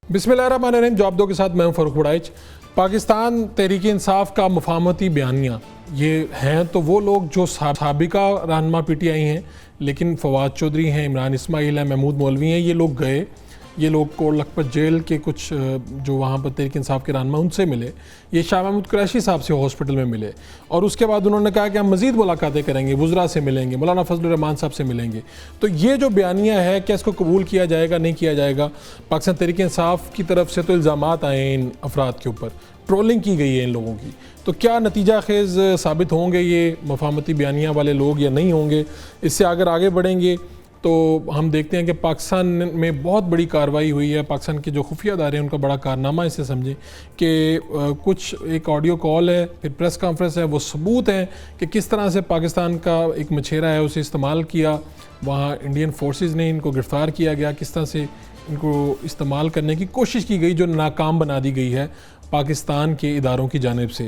बिस्मिल्लाहिर्रहमानिर्रहीम। जवाब दो के साथ मैं हूं फ़रूक वड़ाइच। पाकिस्तान तहरीक इंसाफ का मुफाहमती बयानिया ये हैं तो वो लोग जो साबिका रहनुमा PTI हैं, लेकिन फवाद चौधरी हैं, इमरान इस्माइल हैं, महमूद मौलवी हैं, ये लोग गए, ये लोग कोट लखपत जेल के कुछ जो वहाँ पर तहरीक इंसाफ के रहनुमा उनसे मिले, ये शाह महमूद कुरैशी साहब से हॉस्पिटल में मिले और उसके बाद उन्होंने कहा कि हम मज़ीद मुलाकातें करेंगे, वुज़रा से मिलेंगे, मौलाना फजलुर रहमान साहब से मिलेंगे। तो ये जो बयानिया है क्या इसको कबूल किया जाएगा, नहीं किया जाएगा? पाकिस्तान तहरीक इंसाफ की तरफ से तो इल्ज़ामात आए हैं इन अफराद के ऊपर, ट्रोलिंग की गई है इन लोगों की, तो क्या नतीजा खेज़ साबित होंगे ये मुफाहमती बयानिया वाले लोग या नहीं होंगे? इससे अगर आगे बढ़ेंगे तो हम देखते हैं कि पाकिस्तान में बहुत बड़ी कार्रवाई हुई है। पाकिस्तान के जो खुफिया अदारे हैं उनका बड़ा कारनामा इसे समझें कि कुछ एक ऑडियो कॉल है, फिर प्रेस कॉन्फ्रेंस है, वो सबूत हैं कि किस तरह से पाकिस्तान का एक मछेरा है उसे इस्तेमाल किया, वहाँ इंडियन फोर्सेस ने इनको गिरफ़्तार किया गया, किस तरह से इनको इस्तेमाल करने की कोशिश की गई जो नाकाम बना दी गई है पाकिस्तान के इदारों की जानिब से।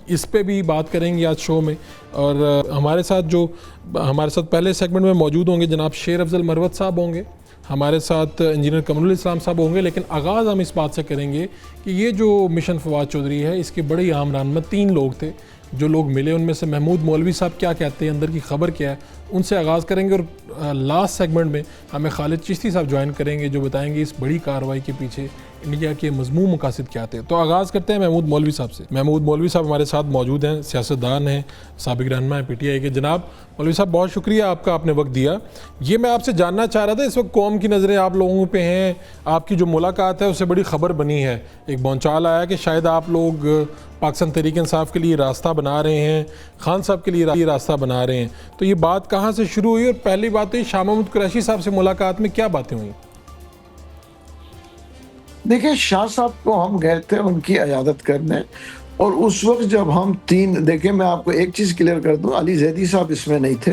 इस पे भी बात करेंगे आज शो में। और हमारे साथ पहले सेगमेंट में मौजूद होंगे जनाब शेर अफजल मरवत साहब होंगे, हमारे साथ इंजीनियर कमरुल इस्लाम साहब होंगे। लेकिन आगाज़ हम इस बात से करेंगे कि ये जो मिशन फवाद चौधरी है इसके बड़े ही आम रहनुमा 3 लोग थे जो लोग मिले, उनमें से महमूद मौलवी साहब क्या कहते हैं, अंदर की खबर क्या है, उनसे आगाज़ करेंगे। और लास्ट सेगमेंट में हमें खालिद चिश्ती साहब ज्वाइन करेंगे जो बताएंगे इस बड़ी कार्रवाई के पीछे इंडिया के मज़मूम मकासद क्या थे। तो आगाज़ करते हैं महमूद मौलवी साहब से। महमूद मौलवी साहब हमारे साथ मौजूद हैं, सियासतदान हैं, साबिक रहनुमा हैं PTI के। जनाब मौलवी साहब बहुत शुक्रिया आपका, आपने वक्त दिया। ये मैं आपसे जानना चाह रहा था, इस वक्त कौम की नज़रें आप लोगों पे हैं, आपकी जो मुलाकात है उससे बड़ी ख़बर बनी है, एक बौंचाल आया कि शायद आप लोग पाकिस्तान तहरीक इंसाफ के लिए रास्ता बना रहे हैं, खान साहब के लिए रास्ता बना रहे हैं। तो ये बात कहाँ से शुरू हुई? और पहली बात तो शाह महमूद कुरैशी साहब से मुलाकात में क्या बातें हुई? देखिए, शाह साहब को हम गए थे उनकी इयादत करने, और उस वक्त जब हम 3 देखिए मैं आपको एक चीज़ क्लियर कर दूं, अली जैदी साहब इसमें नहीं थे,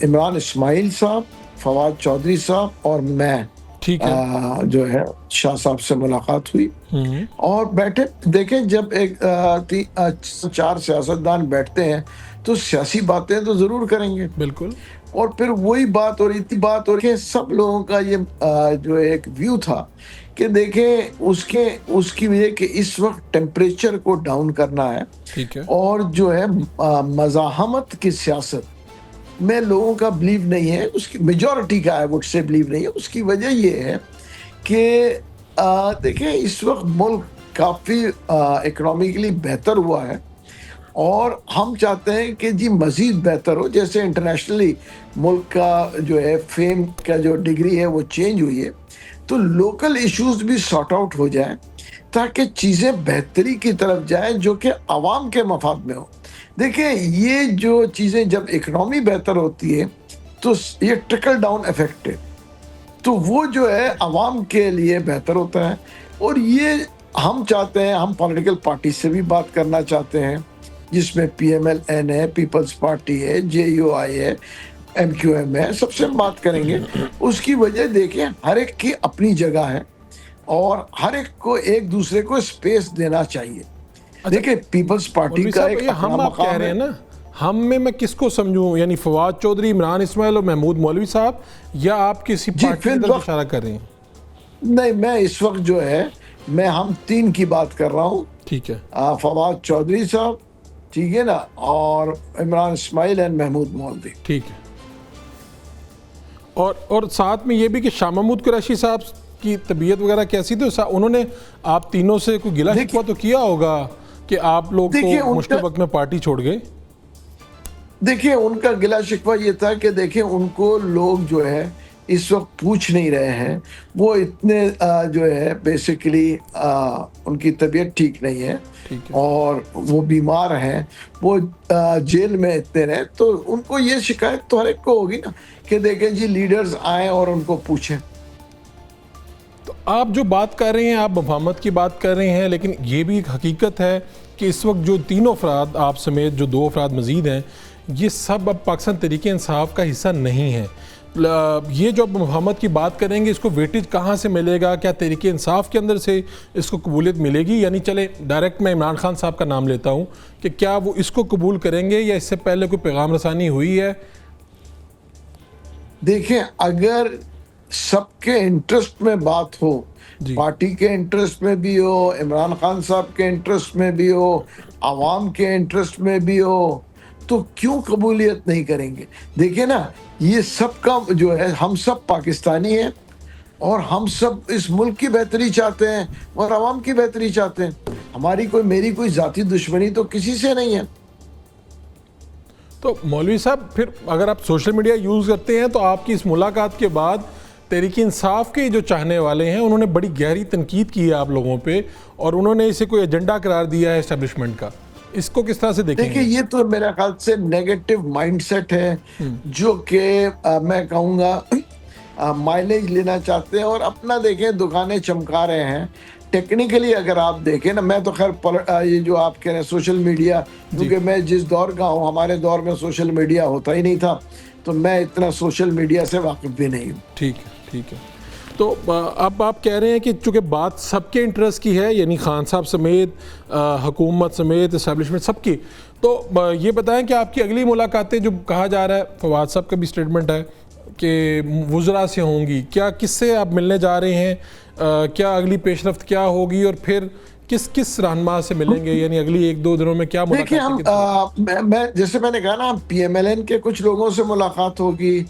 इमरान इस्माइल साहब, फवाद चौधरी साहब और मैं, ठीक है, जो है शाह साहब से मुलाकात हुई और बैठे। देखें, जब एक 4 सियासतदान बैठते हैं तो सियासी बातें तो ज़रूर करेंगे, बिल्कुल। और फिर वही बात और इतनी बात और के सब लोगों का ये जो एक व्यू था कि देखें उसकी वजह कि इस वक्त टेम्परेचर को डाउन करना है, ठीक है, और जो है मज़ाहमत की सियासत में लोगों का बिलीव नहीं है, उसकी मेजॉरिटी का है वो से बिलीव नहीं है। उसकी वजह ये है कि देखें इस वक्त मुल्क काफ़ी इकोनॉमिकली बेहतर हुआ है और हम चाहते हैं कि जी मज़ीद बेहतर हो। जैसे इंटरनेशनली मुल्क का जो है फेम का जो डिग्री है वो चेंज हुई है, तो लोकल इश्यूज़ भी सॉर्ट आउट हो जाएं ताकि चीज़ें बेहतरी की तरफ जाएं जो कि आवाम के मफाद में हो। देखिए, ये जो चीज़ें जब इकनॉमी बेहतर होती है तो ये ट्रिकल डाउन इफेक्ट है, तो वो जो है आवाम के लिए बेहतर होता है। और ये हम चाहते हैं, हम पॉलिटिकल पार्टी से भी बात करना चाहते हैं जिसमें PMLN है, पीपल्स पार्टी है, JUI है, MQM है, सबसे हम बात करेंगे। उसकी वजह देखिए हर एक की अपनी जगह है और हर एक को एक दूसरे को स्पेस देना चाहिए। देखिए, पीपल्स पार्टी का एक हम आप कह रहे हैं ना, हम में मैं किसको समझूं, यानी फवाद चौधरी, इमरान इस्माइल और महमूद मौलवी साहब, या आप किसी पार्टी की तरफ इशारा कर रहे हैं? नहीं, मैं इस वक्त जो है हम 3 की बात कर रहा हूँ। ठीक है, फवाद चौधरी साहब, ठीक है ना, और इमरान इस्माइल एंड महमूद मौलवी। ठीक है। और साथ में ये भी कि शाह महमूद कुरैशी साहब की तबीयत वगैरह कैसी थी? उन्होंने आप तीनों से कोई गिला शिकवा तो किया होगा कि आप लोग तो मुश्किल वक्त में पार्टी छोड़ गए? देखिए, उनका गिला शिकवा ये था कि देखिए उनको लोग जो है इस वक्त पूछ नहीं रहे हैं, वो इतने जो है बेसिकली उनकी तबीयत ठीक नहीं है और वो बीमार हैं, वो जेल में इतने रहे, तो उनको ये शिकायत तो हर एक को होगी ना कि देखें जी लीडर्स आए और उनको पूछें। तो आप जो बात कर रहे हैं, आप मुफाहमत की बात कर रहे हैं, लेकिन ये भी एक हकीकत है कि इस वक्त जो 3 अफराद, आप समेत जो 2 अफराद मज़ीद हैं, ये सब अब पाकिस्तान तहरीक इंसाफ का हिस्सा नहीं है। ये जो अब मुफाहमत की बात करेंगे, इसको वेटेज कहाँ से मिलेगा? क्या तहरीक इंसाफ के अंदर से इसको कबूलियत मिलेगी? यानी चले डायरेक्ट मैं इमरान खान साहब का नाम लेता हूँ कि क्या वो इसको कबूल करेंगे या इससे पहले कोई पैगाम रसानी हुई है? देखें, अगर सबके इंटरेस्ट में बात हो, जी। पार्टी के इंटरेस्ट में भी हो, इमरान खान साहब के इंटरेस्ट में भी हो, आवाम के इंटरेस्ट में भी हो, तो क्यों कबूलियत नहीं करेंगे? देखिए ना, ये सबका जो है, हम सब पाकिस्तानी हैं और हम सब इस मुल्क की बेहतरी चाहते हैं और आवाम की बेहतरी चाहते हैं। मेरी कोई ज़ाती दुश्मनी तो किसी से नहीं है। तो मौलवी साहब, फिर अगर आप सोशल मीडिया यूज़ करते हैं तो आपकी इस मुलाकात के बाद तहरीक इंसाफ के जो चाहने वाले हैं उन्होंने बड़ी गहरी तनकीद की है आप लोगों पे, और उन्होंने इसे कोई एजेंडा करार दिया है एस्टेब्लिशमेंट का। इसको किस तरह से देखेंगे? देखिए, ये तो मेरा ख्याल से नेगेटिव माइंडसेट है, जो कि मैं कहूँगा माइलेज लेना चाहते हैं और अपना देखें दुकानें चमका रहे हैं। टेक्निकली अगर आप देखें ना, मैं तो खैर ये जो आप कह रहे हैं सोशल मीडिया, क्योंकि मैं जिस दौर का हूँ, हमारे दौर में सोशल मीडिया होता ही नहीं था, तो मैं इतना सोशल मीडिया से वाकिफ भी नहीं हूँ। ठीक है, ठीक है। तो अब आप कह रहे हैं कि चूँकि बात सबके इंटरेस्ट की है, यानी खान साहब समेत, हुकूमत समेत, इस्टेब्लिशमेंट सबकी, तो ये बताएं कि आपकी अगली मुलाकातें, जो कहा जा रहा है, फवाद साहब का भी स्टेटमेंट है कि वुज़रा से होंगी, क्या किससे आप मिलने जा रहे हैं? क्या अगली पेशरफ्त क्या होगी, और फिर किस किस रहनुमा से मिलेंगे, यानी अगली 1-2 दिनों में क्या देखिए, मैं जैसे मैंने कहा ना, पीएमएलएन के कुछ लोगों से मुलाकात होगी,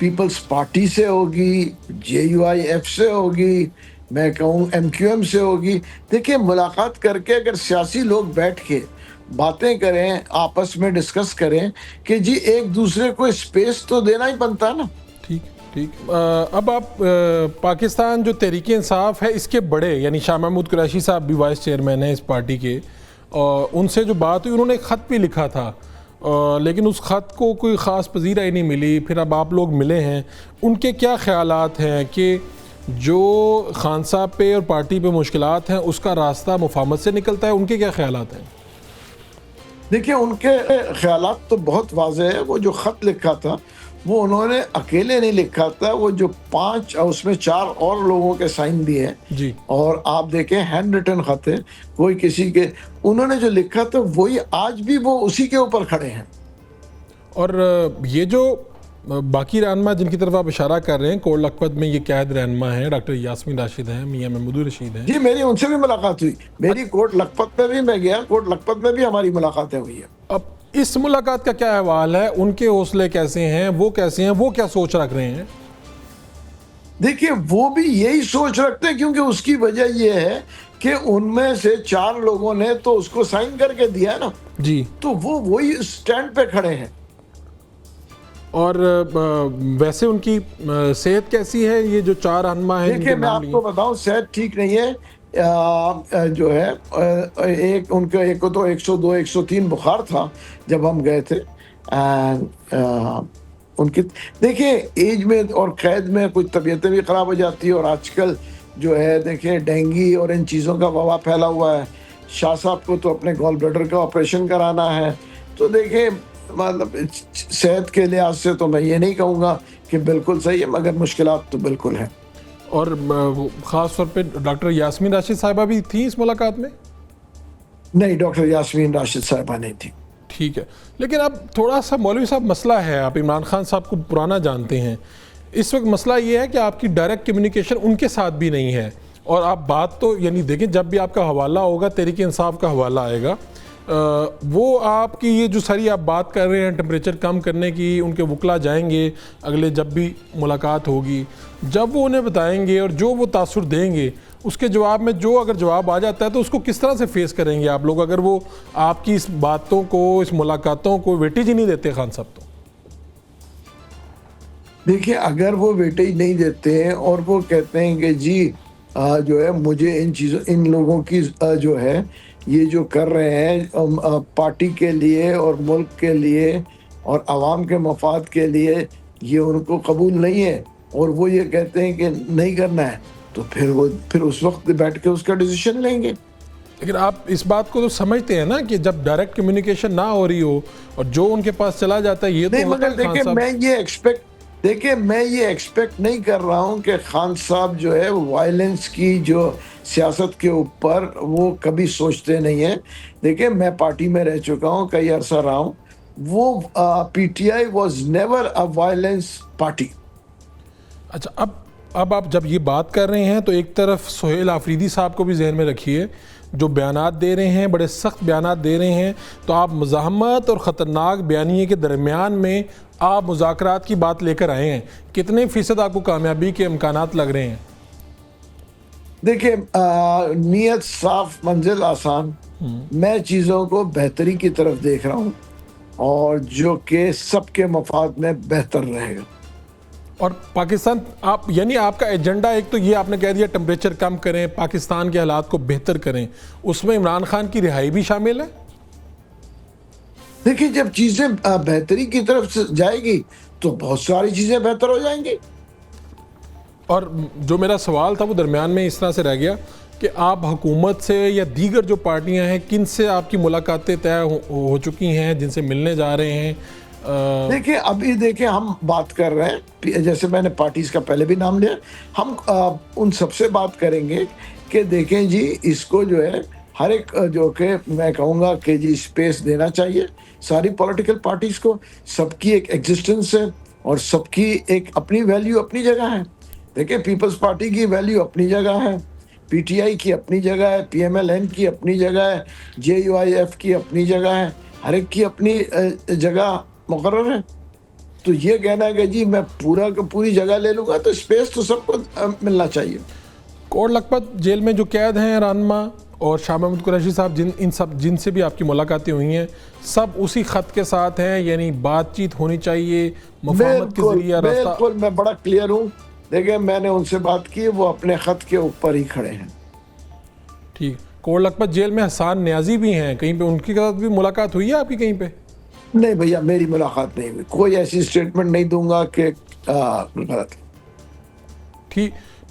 पीपल्स पार्टी से होगी, जेयूआईएफ से होगी, मैं कहूँ एमक्यूएम से होगी। देखिए, मुलाकात करके अगर सियासी लोग बैठ के बातें करें, आपस में डिस्कस करें कि जी एक दूसरे को स्पेस तो देना ही बनता है ना। ठीक ठीक। अब आप पाकिस्तान जो तहरीक इंसाफ है, इसके बड़े यानी शाह महमूद कुरैशी साहब भी वाइस चेयरमैन हैं इस पार्टी के, और उनसे जो बात हुई, उन्होंने एक ख़त भी लिखा था, लेकिन उस ख़त को कोई ख़ास पजीराई नहीं मिली। फिर अब आप लोग मिले हैं, उनके क्या ख़यालात हैं कि जो खान साहब पे और पार्टी पे मुश्किलात हैं उसका रास्ता मुफाहमत से निकलता है? उनके क्या ख़यालात हैं? देखिए, उनके ख्यालात तो बहुत वाज़ेह है। वो जो ख़त लिखा था, वो उन्होंने अकेले नहीं लिखा था, वो जो 5 और उसमें 4 और लोगों के साइन भी हैं। जी। और आप देखें, हैंड रिटन ख़त है, कोई किसी के, उन्होंने जो लिखा था वही आज भी वो उसी के ऊपर खड़े हैं। और ये जो बाकी रहनुमा जिनकी तरफ आप इशारा कर रहे हैं, कोट लखपत में ये कैद रहनुमा हैं, डॉक्टर यास्मीन राशिद हैं, मियां महमूद रशीद हैं। जी, मेरी उनसे भी मुलाकात हुई। मेरी कोट लखपत में भी मैं गया, कोट लखपत में भी हमारी मुलाकातें हुई है। अब इस मुलाकात का क्या अहवाल है? उनके हौसले कैसे हैं, वो कैसे हैं, वो क्या सोच रख रहे हैं? देखिए, वो भी यही सोच रखते हैं, क्योंकि उसकी वजह ये है कि उनमें से 4 लोगों ने तो उसको साइन करके दिया ना, जी। तो वो वही स्टैंड पे खड़े हैं। और वैसे उनकी सेहत कैसी है? ये जो 4 रहनुमा हैं देखिए, मैं आपको बताऊं, सेहत ठीक नहीं है। जो है, एक को तो 102 103 बुखार था जब हम गए थे। उनकी, देखिए, एज में और कैद में कुछ तबीयतें भी ख़राब हो जाती है, और आजकल जो है, देखिए, डेंगू और इन चीज़ों का वबा फैला हुआ है। शाह साहब को तो अपने गॉल ब्लैडर का ऑपरेशन कराना है। तो देखिए, मतलब सेहत के लिहाज से तो मैं ये नहीं कहूँगा कि बिल्कुल सही है, मगर मुश्किलात तो बिल्कुल हैं। और ख़ास तौर पे डॉक्टर यास्मीन राशिद साहिबा भी थी इस मुलाकात में? नहीं, डॉक्टर यास्मीन राशिद साहिबा नहीं थी। ठीक है, लेकिन अब थोड़ा सा मौलवी साहब मसला है, आप इमरान खान साहब को पुराना जानते हैं, इस वक्त मसला ये है कि आपकी डायरेक्ट कम्युनिकेशन उनके साथ भी नहीं है, और आप बात तो यानी देखें, जब भी आपका हवाला होगा, तहरीक इंसाफ का हवाला आएगा, वो आपकी ये जो सारी आप बात कर रहे हैं टेम्परेचर कम करने की, उनके वकला जाएंगे अगले जब भी मुलाकात होगी, जब वो उन्हें बताएंगे और जो वो तासुर देंगे, उसके जवाब में जो अगर जवाब आ जाता है तो उसको किस तरह से फेस करेंगे आप लोग, अगर वो आपकी इस बातों को, इस मुलाकातों को वेटेज ही नहीं देते खान साहब? तो देखिए, अगर वो वेटेज नहीं देते हैं और वो कहते हैं कि जी जो है, मुझे इन लोगों की जो है, ये जो कर रहे हैं पार्टी के लिए और मुल्क के लिए और आवाम के मफाद के लिए, ये उनको कबूल नहीं है, और वो ये कहते हैं कि नहीं करना है, तो फिर उस वक्त बैठ के उसका डिसीजन लेंगे। लेकिन आप इस बात को तो समझते हैं ना कि जब डायरेक्ट कम्युनिकेशन ना हो रही हो और जो उनके पास चला जाता है, ये नहीं, तो मगर देखिए, मैं ये एक्सपेक्ट नहीं कर रहा हूँ कि खान साहब जो है, वायलेंस की जो सियासत के ऊपर वो कभी सोचते नहीं हैं। देखिए, मैं पार्टी में रह चुका हूँ, कई अरसा रहा हूँ। वो PTI was never a violence party. अच्छा, अब अब आप जब ये बात कर रहे हैं तो एक तरफ सोहेल आफरीदी साहब को भी जहन में रखिए, जो बयानात दे रहे हैं, बड़े सख्त बयानात दे रहे हैं, तो आप मुज़ाहमत और ख़तरनाक बयानिए के दरमियान में आप मुज़ाकरात की बात लेकर आए हैं। कितने फ़ीसद आपको कामयाबी के इम्कानात लग रहे हैं? देखिए, नीयत साफ, मंजिल आसान। मैं चीज़ों को बेहतरी की तरफ देख रहा हूँ और जो कि सबके मफाद में बेहतर रहेगा। और पाकिस्तान, आप यानी आपका एजेंडा एक तो ये आपने कह दिया टेम्परेचर कम करें, पाकिस्तान के हालात को बेहतर करें, उसमें इमरान खान की रिहाई भी शामिल है? देखिए, जब चीज़ें बेहतरी की तरफ से जाएगी तो बहुत सारी चीज़ें बेहतर हो जाएंगी। और जो मेरा सवाल था वो दरमियान में इस तरह से रह गया कि आप हुकूमत से या दीगर जो पार्टियां हैं, किन से आपकी मुलाकातें तय हो चुकी हैं, जिनसे मिलने जा रहे हैं? देखिए, अभी देखिए हम बात कर रहे हैं, जैसे मैंने पार्टीज का पहले भी नाम लिया, हम उन सबसे बात करेंगे कि देखें जी, इसको जो है हर एक जो कि मैं कहूँगा कि जी स्पेस देना चाहिए सारी पॉलिटिकल पार्टीज को। सबकी एक एग्जिस्टेंस है और सबकी एक अपनी वैल्यू अपनी जगह है। देखिए, पीपल्स पार्टी की वैल्यू अपनी जगह है, पीटीआई की अपनी जगह है, पीएमएलएन की अपनी जगह है, जेयूआईएफ की अपनी जगह है, हर एक की अपनी जगह मुकर्रर है। तो ये कहना है कि जी मैं पूरा का पूरी जगह ले लूँगा, तो स्पेस तो सबको मिलना चाहिए। कोट लखपत जेल में जो कैद हैं रहनुमा और शाह महमूद कुरैशी साहब, जिनसे भी आपकी मुलाकातें हुई हैं, सब उसी ख़त के साथ हैं, यानी बातचीत होनी चाहिए, मुफाहमत के जरिए रास्ता? बिल्कुल, मैं बड़ा क्लियर हूँ। देखिए, मैंने उनसे बात की, वो अपने ख़त के ऊपर ही खड़े हैं। ठीक। कोट लखपत जेल में हसान न्याजी भी हैं, कहीं पे उनके साथ भी मुलाकात हुई है आपकी कहीं पे? नहीं भैया, मेरी मुलाकात नहीं हुई। कोई ऐसी स्टेटमेंट नहीं दूंगा कि गलत।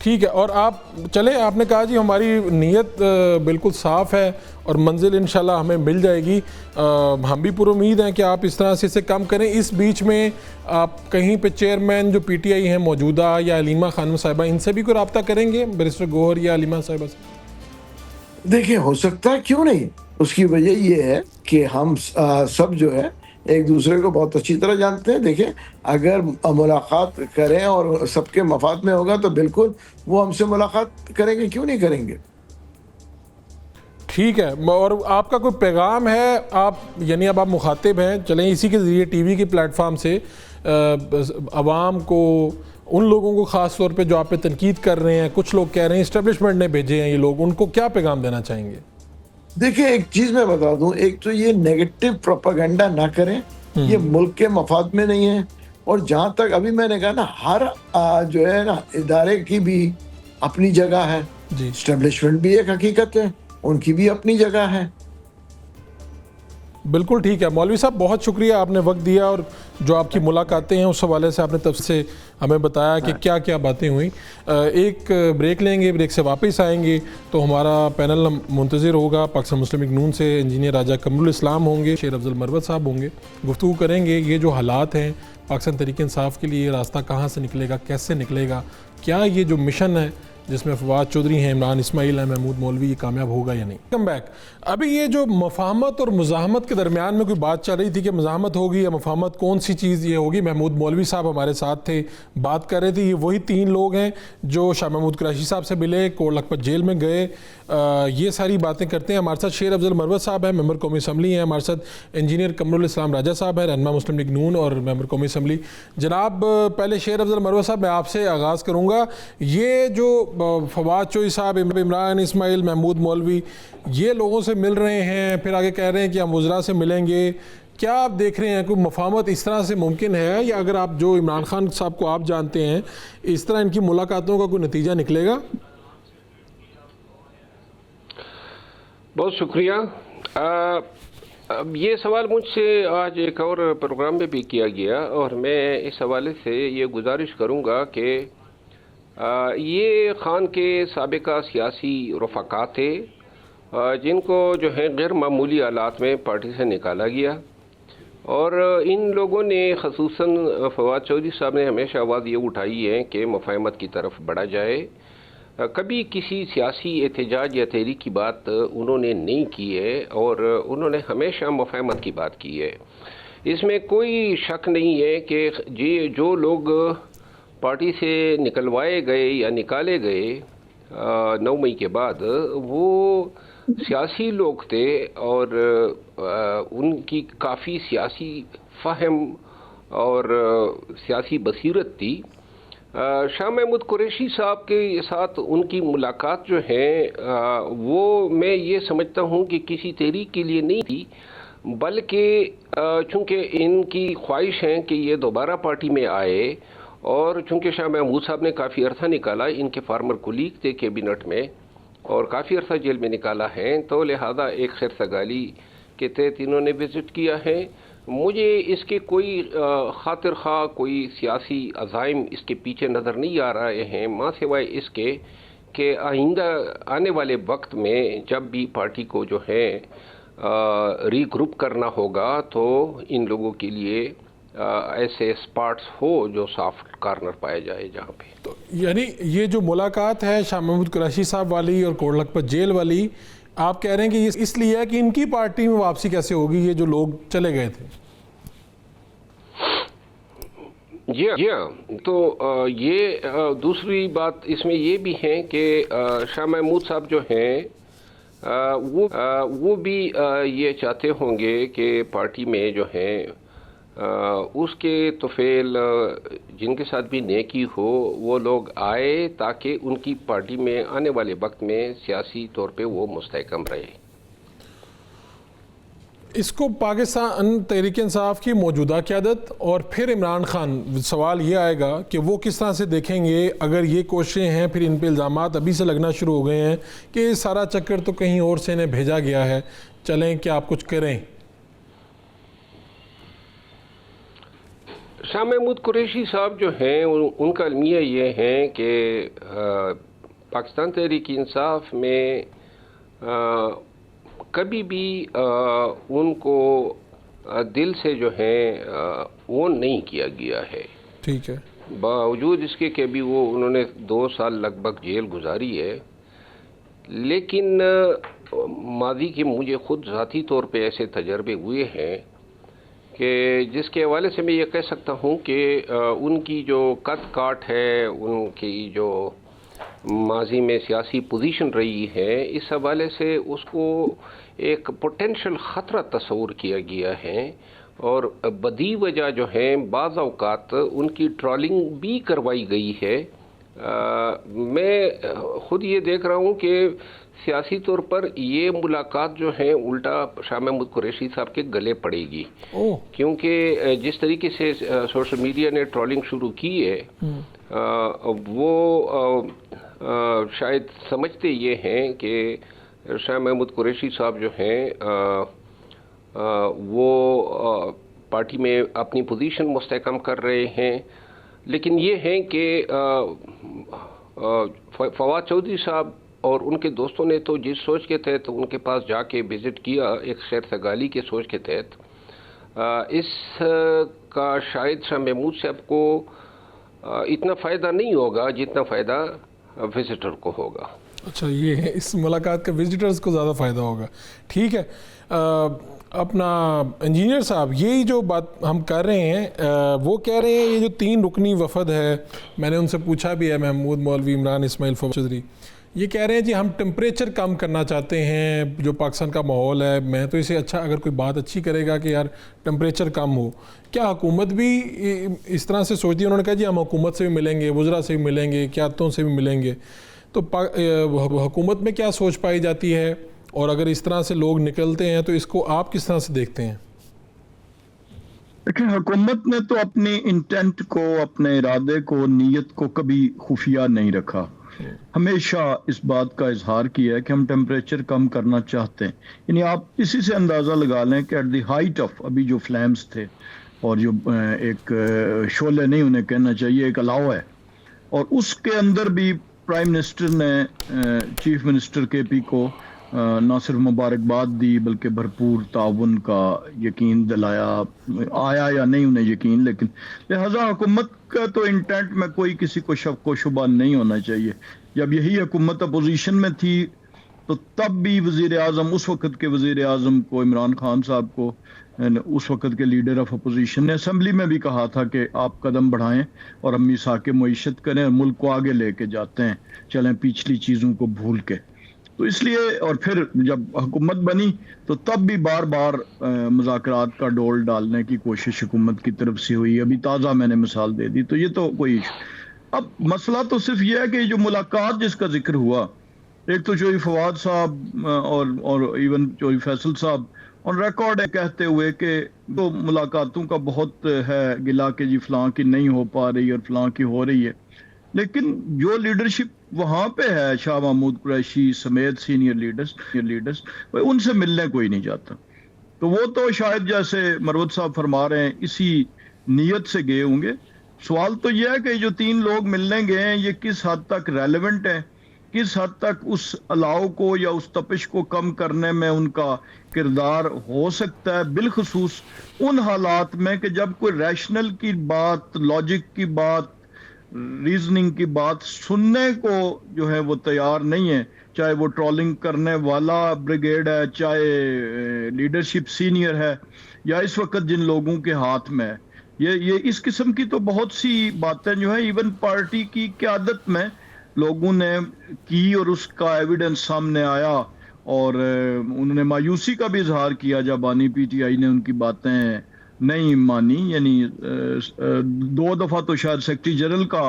ठीक है। और आप चले, आपने कहा जी हमारी नीयत बिल्कुल साफ़ है और मंजिल इंशाल्लाह हमें मिल जाएगी। हम भी पूरी उम्मीद हैं कि आप इस तरह से इसे कम करें। इस बीच में आप कहीं पे चेयरमैन जो पीटीआई हैं मौजूदा या अलीमा खानम साहिबा, इनसे भी कोई रब्ता करेंगे, बैरिस्टर गौहर या अलीमा साहिबा से? देखिए, हो सकता है, क्यों नहीं। उसकी वजह ये है कि हम सब जो है एक दूसरे को बहुत अच्छी तरह जानते हैं। देखिए, अगर मुलाकात करें और सबके मफाद में होगा तो बिल्कुल वो हमसे मुलाकात करेंगे, क्यों नहीं करेंगे। ठीक है। और आपका कोई पैगाम है, आप यानी अब आप मुखातिब हैं, चलें इसी के ज़रिए टीवी के प्लेटफार्म से आवाम को, उन लोगों को ख़ास तौर पे जो आप पे तनकीद कर रहे हैं, कुछ लोग कह रहे हैं इस्टेब्लिशमेंट ने भेजे हैं ये लोग, उनको क्या पैगाम देना चाहेंगे? देखिए, एक चीज मैं बता दूं, एक तो ये नेगेटिव प्रोपेगेंडा ना करें, ये मुल्क के मफाद में नहीं है। और जहां तक अभी मैंने कहा ना, हर जो है ना इदारे की भी अपनी जगह है, एस्टेब्लिशमेंट भी एक हकीकत है, उनकी भी अपनी जगह है। बिल्कुल ठीक है। मौलवी साहब, बहुत शुक्रिया, आपने वक्त दिया और जो आपकी मुलाकातें हैं उस हवाले से आपने तफसील से हमें बताया कि क्या क्या बातें हुई। एक ब्रेक लेंगे, ब्रेक से वापस आएंगे तो हमारा पैनल मुंतज़िर होगा। पाकिस्तान मुस्लिम लीग नून से इंजीनियर राजा कमरुल इस्लाम होंगे, शेर अफजल मरवत साहब होंगे। गुफ्तगू करेंगे ये जो हालात हैं पाकिस्तान तहरीक इंसाफ के लिए, रास्ता कहाँ से निकलेगा, कैसे निकलेगा, क्या ये जो मिशन है जिसमें फवाद चौधरी हैं, इमरान इस्माइल हैं, महमूद मौलवी, ये कामयाब होगा या नहीं। Come back. अभी ये जो मफाहमत और मुज़ाहमत के दरमियान में कोई बात चल रही थी कि मुज़ाहमत होगी या मफाहमत, कौन सी चीज़ ये होगी। महमूद मौलवी साहब हमारे साथ थे, बात कर रहे थे। ये वही 3 लोग हैं जो शाह महमूद कुरैशी साहब से मिले, कोट लखपत जेल में गए, ये सारी बातें करते हैं। हमारे साथ शेर अफजल मरवत साहब हैं, मेंबर कौमी असम्बली हैं। हमारे साथ इंजीनियर कमरुल इस्लाम राजा साहब हैं, रहनुमा मुस्लिम लीग नून और मेंबर कौमी असम्बली। जनाब, पहले शेर अफजल मरवत साहब, मैं आपसे आगाज़ करूँगा। ये जो फवाद चौधरी साहब, इमरान इस्माइल, महमूद मौलवी, ये लोगों से मिल रहे हैं, फिर आगे कह रहे हैं कि हम वज़रा से मिलेंगे, क्या आप देख रहे हैं कोई मफाहमत इस तरह से मुमकिन है, या अगर आप जो इमरान खान साहब को आप जानते हैं, इस तरह इनकी मुलाकातों का कोई नतीजा निकलेगा? बहुत शुक्रिया। अब ये सवाल मुझसे आज एक और प्रोग्राम में भी किया गया और मैं इस हवाले से ये गुजारिश करूँगा कि ये ख़ान के साबिका सियासी रफ़क़ा थे जिनको जो है गैर मामूली हालात में पार्टी से निकाला गया, और इन लोगों ने ख़ुसूसन फवाद चौधरी साहब ने हमेशा आवाज़ ये उठाई है कि मुफ़ाहमत की तरफ बढ़ा जाए। कभी किसी सियासी एहतजाज या तहरीक की बात उन्होंने नहीं की है और उन्होंने हमेशा मुफ़ाहमत की बात की है। इसमें कोई शक नहीं है कि जो लोग पार्टी से निकलवाए गए या निकाले गए 9 मई के बाद, वो सियासी लोग थे और उनकी काफ़ी सियासी फ़हम और सियासी बसीरत थी। शाह महमूद कुरैशी साहब के साथ उनकी मुलाकात जो है वो मैं ये समझता हूँ कि किसी तहरीक के लिए नहीं थी, बल्कि चूँकि इनकी ख्वाहिश है कि ये दोबारा पार्टी में आए, और चूँकि शाह महमूद साहब ने काफ़ी अरसा निकाला, इनके फार्मर कुलीग थे कैबिनेट में और काफ़ी अरसा जेल में निकाला है, तो लिहाजा एक खैर सगाली के तहत इन्होंने विज़िट किया है। मुझे इसके कोई खातिर खा कोई सियासी अज़ाइम इसके पीछे नज़र नहीं आ रहे हैं, माँ सिवाय इसके कि आइंदा आने वाले वक्त में जब भी पार्टी को जो है रीग्रुप करना होगा तो इन लोगों के लिए ऐसे स्पॉट्स हो जो सॉफ्ट कॉर्नर पाए जाए जहाँ पे। तो यानी ये जो मुलाकात है शाह महमूद कुरैशी साहब वाली और कोट लखपत जेल वाली, आप कह रहे हैं कि ये इसलिए है कि इनकी पार्टी में वापसी कैसे होगी, ये जो लोग चले गए थे? जी हाँ, तो ये दूसरी बात इसमें ये भी है कि शाह महमूद साहब जो हैं वो भी ये चाहते होंगे कि पार्टी में जो है उसके तुफेल जिनके साथ भी नेकी हो वो लोग आए, ताकि उनकी पार्टी में आने वाले वक्त में सियासी तौर पे वो मुस्तहकम रहे। इसको पाकिस्तान तहरीक इंसाफ की मौजूदा क़यादत और फिर इमरान खान, सवाल ये आएगा कि वो किस तरह से देखेंगे अगर ये कोशिशें हैं, फिर इन पे इल्ज़ामात अभी से लगना शुरू हो गए हैं कि सारा चक्कर तो कहीं और से इन्हें भेजा गया है, चलें कि आप कुछ करें। शाह महमूद कुरैशी साहब जो हैं उनका अलमिया ये है कि पाकिस्तान तहरीक इंसाफ में कभी भी उनको दिल से जो है वो नहीं किया गया है। ठीक है। बावजूद इसके कि भी वो उन्होंने 2 साल लगभग जेल गुजारी है, लेकिन माजी के मुझे खुद ज़ाती तौर पे ऐसे तजर्बे हुए हैं कि जिसके हवाले से मैं ये कह सकता हूँ कि उनकी जो कद काट है, उनकी जो माजी में सियासी पोजीशन रही है, इस हवाले से उसको एक पोटेंशियल ख़तरा तस्वूर किया गया है और बदी वजह जो है बाज़ औक़ात उनकी ट्रोलिंग भी करवाई गई है। मैं ख़ुद ये देख रहा हूँ कि सियासी तौर पर ये मुलाकात जो है उल्टा शाह महमूद कुरैशी साहब के गले पड़ेगी, क्योंकि जिस तरीके से सोशल मीडिया ने ट्रोलिंग शुरू की है वो शायद समझते ये हैं कि शाह महमूद कुरैशी साहब जो हैं वो पार्टी में अपनी पोजीशन मुस्तहकम कर रहे हैं, लेकिन ये हैं कि फवाद चौधरी साहब और उनके दोस्तों ने तो जिस सोच के तहत उनके पास जाके विज़िट किया, एक शहर सगाली के सोच के तहत, इस का शायद शाह महमूद साहब को इतना फ़ायदा नहीं होगा जितना फ़ायदा विज़िटर को होगा। अच्छा, ये है, इस मुलाकात का विजिटर्स को ज़्यादा फ़ायदा होगा। ठीक है। अपना इंजीनियर साहब, यही जो बात हम कर रहे हैं वो कह रहे हैं ये जो 3 रुकनी वफद है, मैंने उनसे पूछा भी है, महमूद मौलवी, इमरान इस्माइल, फवाद चौधरी, ये कह रहे हैं जी हम टेम्परेचर कम करना चाहते हैं, जो पाकिस्तान का माहौल है, मैं तो इसे अच्छा, अगर कोई बात अच्छी करेगा कि यार टेम्परेचर कम हो, क्या हुकूमत भी इस तरह से सोचती है? उन्होंने कहा जी हम हुकूमत से भी मिलेंगे, वज़रा से भी मिलेंगे, क़यादतों से भी मिलेंगे, तो हुकूमत में क्या सोच पाई जाती है, और अगर इस तरह से लोग निकलते हैं तो इसको आप किस तरह से देखते हैं? देखिए, हुकूमत ने तो अपनी इंटेंट को, अपने इरादे को, नीयत को कभी खुफिया नहीं रखा, हमेशा इस बात का इजहार किया है कि हम टेम्परेचर कम करना चाहते हैं। यानी आप इसी से अंदाज़ा लगा लें कि एट द हाइट ऑफ अभी जो फ्लैम्स थे और जो एक शोले नहीं उन्हें कहना चाहिए, एक अलाव है, और उसके अंदर भी प्राइम मिनिस्टर ने चीफ मिनिस्टर केपी को ना सिर्फ मुबारकबाद दी बल्कि भरपूर ताउन का यकीन दिलाया, आया या नहीं उन्हें यकीन, लेकिन लिहाजा हुकूमत का तो इंटेंट में कोई किसी को शक व शुबा नहीं होना चाहिए। जब यही हुकूमत अपोजिशन में थी तो तब भी वज़ीर आज़म, उस वक़्त के वज़ीर आज़म को, इमरान खान साहब को, उस वक़्त के लीडर ऑफ अपोजिशन ने असेंबली में भी कहा था कि आप कदम बढ़ाएं और हम मिसाक मईशत करें और मुल्क को आगे लेके जाते हैं, चलें पिछली चीज़ों को भूल के। तो इसलिए, और फिर जब हुकूमत बनी तो तब भी बार बार मुज़ाकरात का डोल डालने की कोशिश हुकूमत की तरफ से हुई। अभी ताज़ा मैंने मिसाल दे दी। तो ये तो कोई, अब मसला तो सिर्फ ये है कि जो मुलाकात जिसका जिक्र हुआ, एक तो चौधरी फवाद साहब और इवन चौधरी फैसल साहब ऑन रिकॉर्ड है कहते हुए कि तो मुलाकातों का बहुत है गिला कि जी फलां की नहीं हो पा रही और फलां की हो रही है, लेकिन जो लीडरशिप वहां पे है, शाह महमूद कुरैशी समेत सीनियर लीडर्स उनसे मिलने कोई नहीं जाता। तो वो तो शायद जैसे मरवत साहब फरमा रहे हैं इसी नीयत से गए होंगे। सवाल तो यह है कि जो 3 लोग मिलने गए हैं ये किस हद तक रेलेवेंट है, किस हद तक उस अलाव को या उस तपिश को कम करने में उनका किरदार हो सकता है, बिलखसूस उन हालात में कि जब कोई रैशनल की बात, लॉजिक की बात, रीजनिंग की बात सुनने को जो है वो तैयार नहीं है, चाहे वो ट्रोलिंग करने वाला ब्रिगेड है, चाहे लीडरशिप सीनियर है, या इस वक्त जिन लोगों के हाथ में है। ये इस किस्म की तो बहुत सी बातें जो है इवन पार्टी की क़यादत में लोगों ने की और उसका एविडेंस सामने आया, और उन्होंने मायूसी का भी इजहार किया जब बानी पीटीआई ने उनकी बातें नहीं मानी। यानी 2 दफ़ा तो शायद सेक्रेटरी जनरल का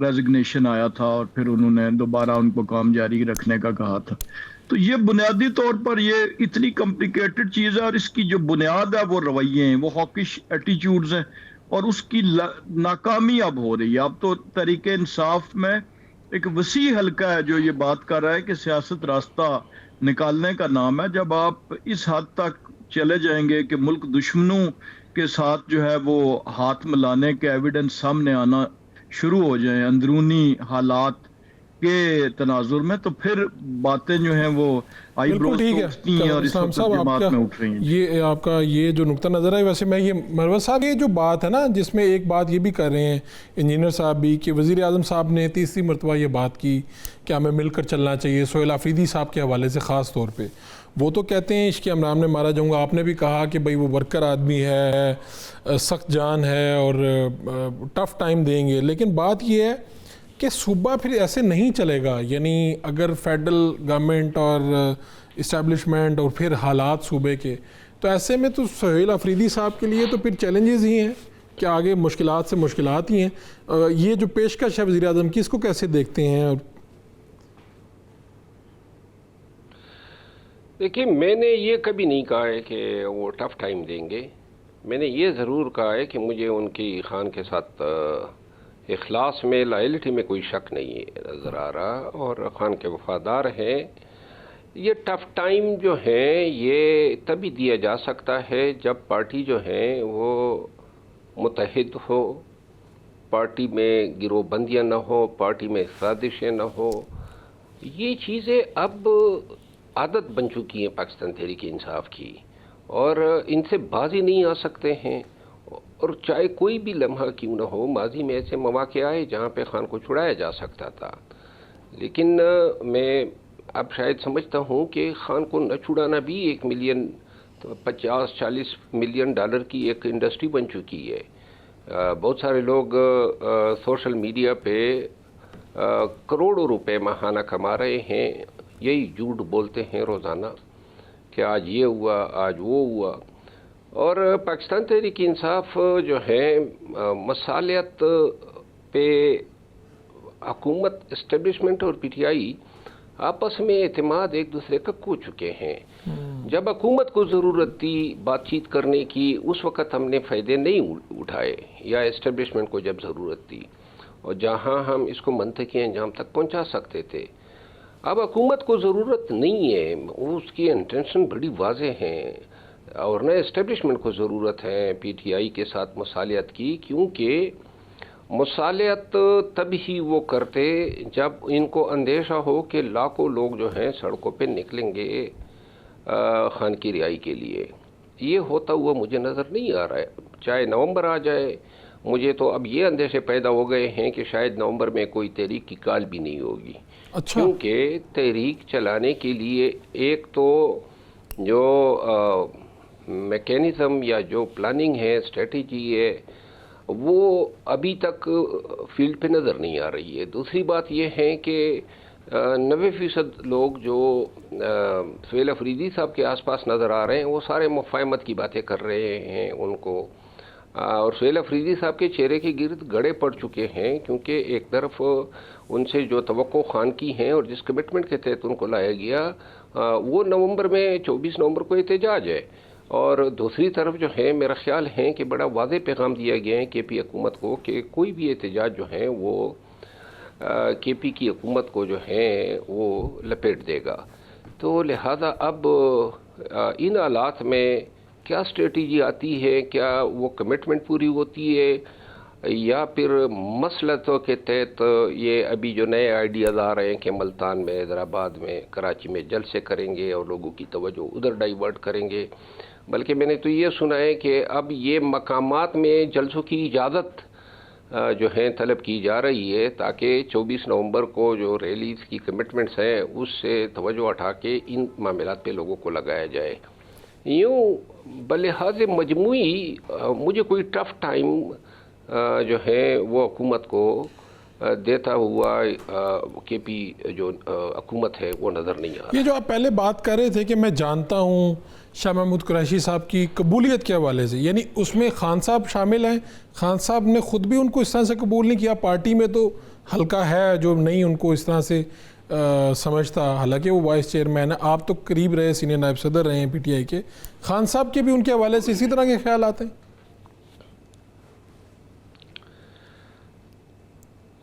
रेजिग्नेशन आया था और फिर उन्होंने दोबारा उनको काम जारी रखने का कहा था। तो ये बुनियादी तौर पर ये इतनी कॉम्प्लिकेटेड चीज़ है, और इसकी जो बुनियाद है वो रवैये हैं, वो हॉकिश एटीट्यूड्स हैं, और उसकी नाकामी अब हो रही है। अब तो तरीके इंसाफ में एक वसी हल्का है जो ये बात कर रहा है कि सियासत रास्ता निकालने का नाम है। जब आप इस हद तक चले जाएंगे कि मुल्क दुश्मनों के साथ जो है वो हाथ मिलाने के एविडेंस सामने आना शुरू हो जाएं अंदरूनी हालात के तनाजुर में, तो फिर बातें जो हैं वो आईब्रोज उठती हैं और इस वक्त जमात में उठ रही हैं। ये आपका ये जो नुक्ता नज़र है, वैसे मैं ये मरवत साहब ये जो बात है ना, जिसमें एक बात ये भी कर रहे हैं इंजीनियर साहब भी कि वज़ीर आज़म साहब ने तीसरी मरतबा ये बात की कि हमें मिलकर चलना चाहिए, सोहेल आफरीदी साहब के हवाले से ख़ास तौर पर वो तो कहते हैं इश्क़ अमरान में मारा जाऊँगा। आपने भी कहा कि भाई वो वर्कर आदमी है, सख्त जान है और टफ़ टाइम देंगे, लेकिन बात ये है कि सूबा फिर ऐसे नहीं चलेगा। यानी अगर फेडरल गवर्नमेंट और इस्टेब्लिशमेंट और फिर हालात सूबे के, तो ऐसे में तो सोहेल आफरीदी साहब के लिए तो फिर चैलेंजेस ही हैं कि आगे मुश्किलात से मुश्किलात ही हैं। ये जो पेशकश है वज़ीर आज़म की, इसको कैसे देखते हैं? देखिए, मैंने ये कभी नहीं कहा है कि वो टफ़ टाइम देंगे। मैंने ये ज़रूर कहा है कि मुझे उनकी खान के साथ इखलास में, लॉयल्टी में कोई शक नहीं नज़र आ रहा, और खान के वफादार हैं। ये टफ़ टाइम जो है ये तभी दिया जा सकता है जब पार्टी जो है वो मुत्तहिद हो, पार्टी में गिरोहबंदियाँ न हो, पार्टी में साजिशें न हो। ये चीज़ें अब आदत बन चुकी हैं पाकिस्तान तहरीक इंसाफ की, और इनसे बाजी नहीं आ सकते हैं। और चाहे कोई भी लम्हा क्यों ना हो, माजी में ऐसे मौके आए जहाँ पे खान को छुड़ाया जा सकता था, लेकिन मैं अब शायद समझता हूँ कि खान को न छुड़ाना भी 1 मिलियन तो 50-40 मिलियन डॉलर की एक इंडस्ट्री बन चुकी है। बहुत सारे लोग सोशल मीडिया पे करोड़ों रुपए माहाना कमा रहे हैं, यही झूठ बोलते हैं रोज़ाना कि आज ये हुआ, आज वो हुआ। और पाकिस्तान तहरीक इंसाफ जो है मसालियत पे हुकूमत, इस्टेब्लिशमेंट और पीटीआई आपस में एतमाद एक दूसरे का खो चुके हैं। जब हुकूमत को ज़रूरत थी बातचीत करने की, उस वक़्त हमने फ़ायदे नहीं उठाए, या इस्टेब्लिशमेंट को जब ज़रूरत थी और जहां हम इसको मंतकी अंजाम तक पहुंचा सकते थे। अब हुकूमत को ज़रूरत नहीं है, उसकी इंटेंशन बड़ी वाज़ेह है, और न इस्टेब्लिशमेंट को ज़रूरत है पीटीआई के साथ मसालियत की, क्योंकि मसालियत तभी वो करते जब इनको अंदेशा हो कि लाखों लोग जो हैं सड़कों पे निकलेंगे खान की रिहाई के लिए। ये होता हुआ मुझे नज़र नहीं आ रहा है। चाहे नवंबर आ जाए मुझे तो अब ये अंदेशे पैदा हो गए हैं कि शायद नवंबर में कोई तहरीक की काल भी नहीं होगी। अच्छा। क्योंकि तहरीक चलाने के लिए एक तो जो मैकेनिज़्म या जो प्लानिंग है, स्ट्रेटजी है, वो अभी तक फील्ड पे नज़र नहीं आ रही है। दूसरी बात ये है कि 90% लोग जो सुहेल अफरीदी साहब के आसपास नज़र आ रहे हैं वो सारे मुफाहमत की बातें कर रहे हैं उनको, और सुहेल अफरीदी साहब के चेहरे के गिर्द गड़े पड़ चुके हैं, क्योंकि एक तरफ उनसे जो तवक्को खान की हैं और जिस कमिटमेंट के तहत उनको लाया गया वो नवंबर में 24 नवंबर को एहतजाज है, और दूसरी तरफ जो है मेरा ख्याल है कि बड़ा वाज़ेह पैगाम दिया गया है केपी हुकूमत को कि कोई भी एहतजाज जो है वो केपी की हुकूमत को जो है वो लपेट देगा। तो लिहाजा अब इन हालात में क्या स्ट्रेटजी आती है, क्या वो कमिटमेंट पूरी होती है, या फिर मसलतों के तहत ये अभी जो नए आइडियाज़ आ रहे हैं कि मुल्तान में, हैदराबाद में, कराची में जलसे करेंगे और लोगों की तवज्जो उधर डाइवर्ट करेंगे। बल्कि मैंने तो ये सुना है कि अब ये मकामात में जलसों की इजाज़त जो है तलब की जा रही है, ताकि 24 नवंबर को जो रैलीज़ की कमिटमेंट्स हैं उससे तवज्जो हटा के इन मामलात पे लोगों को लगाया जाए। यूँ बलिहाज मजमूई मुझे कोई टफ टाइम जो है वो हुकूमत को देता हुआ केपी जो हुकूमत है वो नज़र नहीं आ रहा। ये जो आप पहले बात कर रहे थे कि मैं जानता हूँ शाह महमूद कुरैशी साहब की कबूलियत के हवाले से, यानी उसमें खान साहब शामिल हैं? खान साहब ने ख़ुद भी उनको इस तरह से कबूल नहीं किया? पार्टी में तो हल्का है जो नहीं उनको इस तरह से समझता, हालांकि वो वाइस चेयरमैन है, आप तो करीब रहे, सीनियर नायब सदर रहे हैं PTI के। खान साहब के भी उनके हवाले से इसी तरह के ख्याल आते हैं?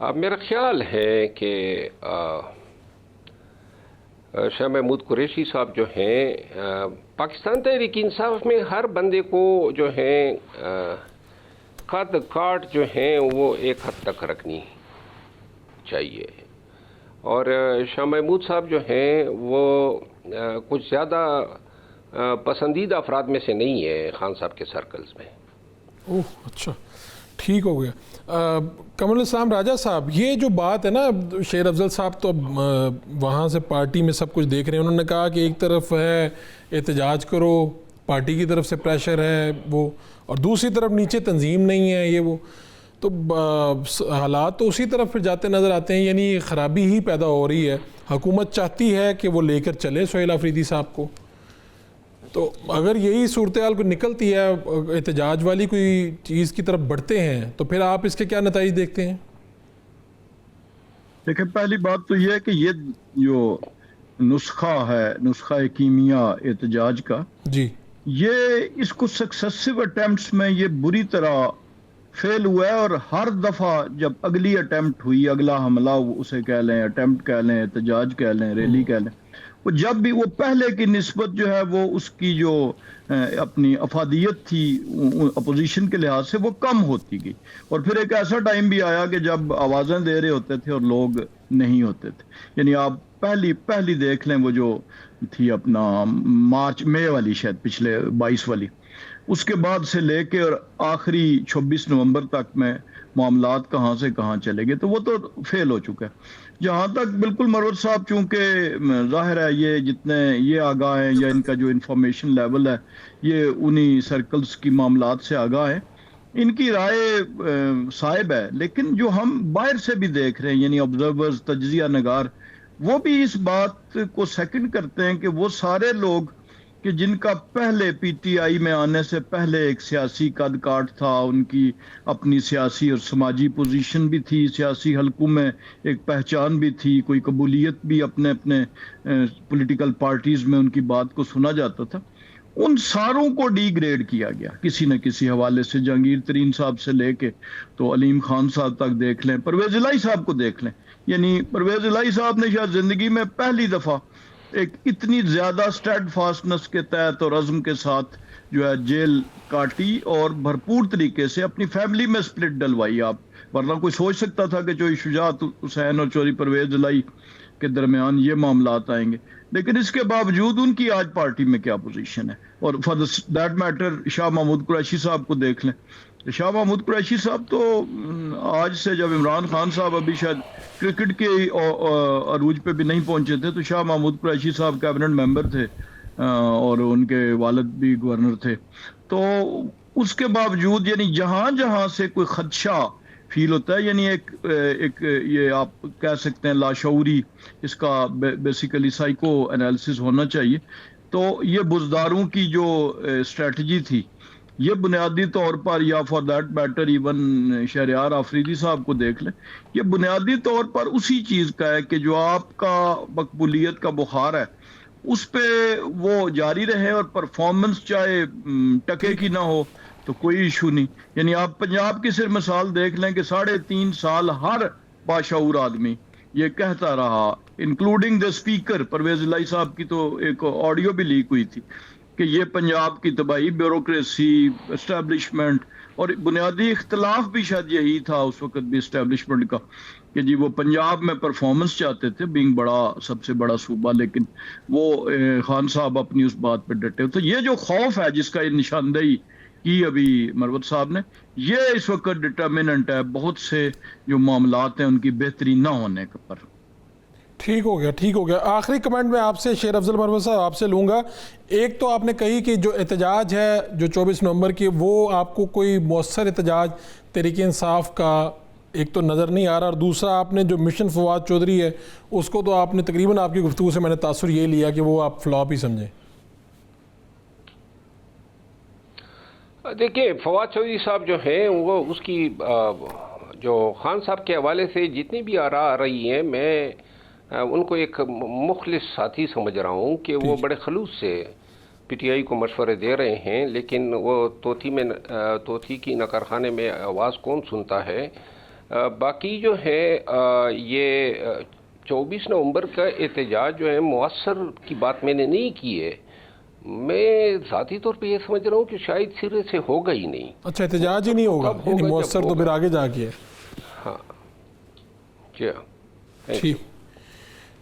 अब मेरा ख्याल है कि शाह महमूद कुरैशी साहब जो हैं पाकिस्तान तहरीक इंसाफ में हर बंदे को जो है कद काट जो है वो एक हद तक रखनी चाहिए, और शाह महमूद साहब जो हैं वो कुछ ज़्यादा पसंदीदा अफराद में से नहीं है खान साहब के सर्कल्स में। ओह अच्छा, ठीक हो गया। कमरुल इस्लाम राजा साहब, ये जो बात है ना, शेर अफजल साहब तो वहाँ से पार्टी में सब कुछ देख रहे हैं, उन्होंने कहा कि एक तरफ है एहतजाज करो, पार्टी की तरफ से प्रेशर है वो, और दूसरी तरफ नीचे तंजीम नहीं है ये वो, तो हालात तो उसी तरफ फिर जाते नज़र आते हैं, यानी ख़राबी ही पैदा हो रही है। हुकूमत चाहती है कि वो लेकर चले सुहेल अफरीदी साहब को, तो अगर यही सूरत हाल को निकलती है, एहतजाज वाली कोई चीज़ की तरफ बढ़ते हैं, तो फिर आप इसके क्या नतीजे देखते हैं? देखिए, पहली बात तो यह है कि ये जो नुस्खा है, नुस्खा कीमिया एहतजाज का जी, ये इसको सक्सेसिव अटेम्प्ट्स में ये बुरी तरह फेल हुआ है, और हर दफ़ा जब अगली अटेम्प्ट हुई, अगला हमला उसे कह लें, अटेम्प्ट कह लें, एहतजाज कह लें, रैली कह लें, वो जब भी वो पहले की निस्बत जो है वो उसकी जो अपनी अफादियत थी अपोजिशन के लिहाज से वो कम होती गई, और फिर एक ऐसा टाइम भी आया कि जब आवाज़ें दे रहे होते थे और लोग नहीं होते थे। यानी आप पहली देख लें, वो जो थी अपना मार्च मई वाली, शायद पिछले 22 वाली, उसके बाद से लेके और आखिरी 26 नवंबर तक में मामलात कहाँ से कहाँ चले गए, तो वो तो फेल हो चुका है। जहाँ तक बिल्कुल मरवत साहब, चूँकि जाहिर है ये जितने ये आगाह हैं या इनका जो इंफॉर्मेशन लेवल है ये उन्हीं सर्कल्स की मामलात से आगाह है, इनकी राय साहिब है, लेकिन जो हम बाहर से भी देख रहे हैं, यानी ऑब्जर्वर्स, तज्जिया नगार, वो भी इस बात को सेकंड करते हैं कि वो सारे लोग कि जिनका पहले PTI में आने से पहले एक सियासी कद काट था, उनकी अपनी सियासी और समाजी पोजीशन भी थी, सियासी हलकों में एक पहचान भी थी, कोई कबूलियत भी अपने अपने पॉलिटिकल पार्टीज में उनकी बात को सुना जाता था, उन सारों को डिग्रेड किया गया किसी न किसी हवाले से। जहांगीर तरीन साहब से लेके तो अलीम खान साहब तक देख लें, परवेज इलाही साहब को देख लें, यानी परवेज इलाही साहब ने शायद जिंदगी में पहली दफ़ा एक इतनी ज़्यादा स्टेड फास्टनेस के तहत और अज़्म के साथ जो है जेल काटी और भरपूर तरीके से अपनी फैमिली में स्प्लिट डलवाई। आप वरना कोई सोच सकता था कि चोरी शुजात हुसैन और चोरी परवेज इलाही के दरमियान ये मामलात आएंगे, लेकिन इसके बावजूद उनकी आज पार्टी में क्या पोजीशन है। और for that matter Shah Mahmood Qureshi sahab को देख लें, शाह महमूद कुरैशी साहब तो आज से जब इमरान खान साहब अभी शायद क्रिकेट के अरूज पे भी नहीं पहुंचे थे, तो शाह महमूद कुरैशी साहब कैबिनेट मेंबर थे और उनके वालिद भी गवर्नर थे। तो उसके बावजूद यानी जहां जहां से कोई खदशा फील होता है, यानी एक ये आप कह सकते हैं लाशऊरी, इसका बेसिकली साइको एनालिसिस होना चाहिए। तो ये बुजदारों की जो स्ट्रेटजी थी, ये बुनियादी तौर पर, या for that matter even Shahryar Afridi साहब को देख लें, ये बुनियादी तौर पर उसी चीज़ का है कि जो आपका मकबूलियत का बुखार है उस पे वो जारी रहे और परफॉर्मेंस चाहे टके की ना हो तो कोई इशू नहीं। यानी आप पंजाब की सिर्फ मिसाल देख लें कि 3.5 साल हर बाशऊर आदमी ये कहता रहा, इंक्लूडिंग द स्पीकर परवेज इलाही साहब की तो एक ऑडियो भी लीक हुई थी कि ये पंजाब की तबाही, ब्यूरोक्रेसी, एस्टेब्लिशमेंट, और बुनियादी इख्तलाफ भी शायद यही था उस वक्त भी एस्टेब्लिशमेंट का कि जी वो पंजाब में परफॉर्मेंस चाहते थे, बीइंग बड़ा सबसे बड़ा सूबा, लेकिन वो खान साहब अपनी उस बात पे डटे। तो ये जो खौफ है जिसका ये निशानदेही की अभी मरवत साहब ने, ये इस वक्त डिटर्मिनेंट है बहुत से जो मामलात हैं उनकी बेहतरी ना होने पर। ठीक हो गया, ठीक हो गया। आखिरी कमेंट में आपसे शेर अफजल मरवत साहब आपसे लूँगा। एक तो आपने कही कि जो एहतजाज है जो 24 नवंबर की, वो आपको कोई मौसर एहतजाज तहरीक इंसाफ का एक तो नज़र नहीं आ रहा, और दूसरा आपने जो मिशन फवाद चौधरी है उसको तो आपने तकरीबन आपकी गुफ्तगू से मैंने तासुर ये लिया कि वो आप फ्लॉप ही समझें। देखिए, फवाद चौधरी साहब जो हैं वो उसकी जो खान साहब के हवाले से जितनी भी आरा आ रही हैं, मैं उनको एक मुखलिस साथी समझ रहा हूँ कि वो बड़े खलूस से पीटीआई को मशवरे दे रहे हैं, लेकिन वो तोती की नकारखाने में आवाज़ कौन सुनता है। बाकी जो है ये 24 नवंबर का एहतजाज जो है मुअस्सर की बात मैंने नहीं की है। मैं ज़ाती तौर पे ये समझ रहा हूँ कि शायद सिरे से होगा ही नहीं। अच्छा, एहतजाज ही नहीं होगा, यानी मुअस्सर तो फिर आगे जाके है। हाँ जी,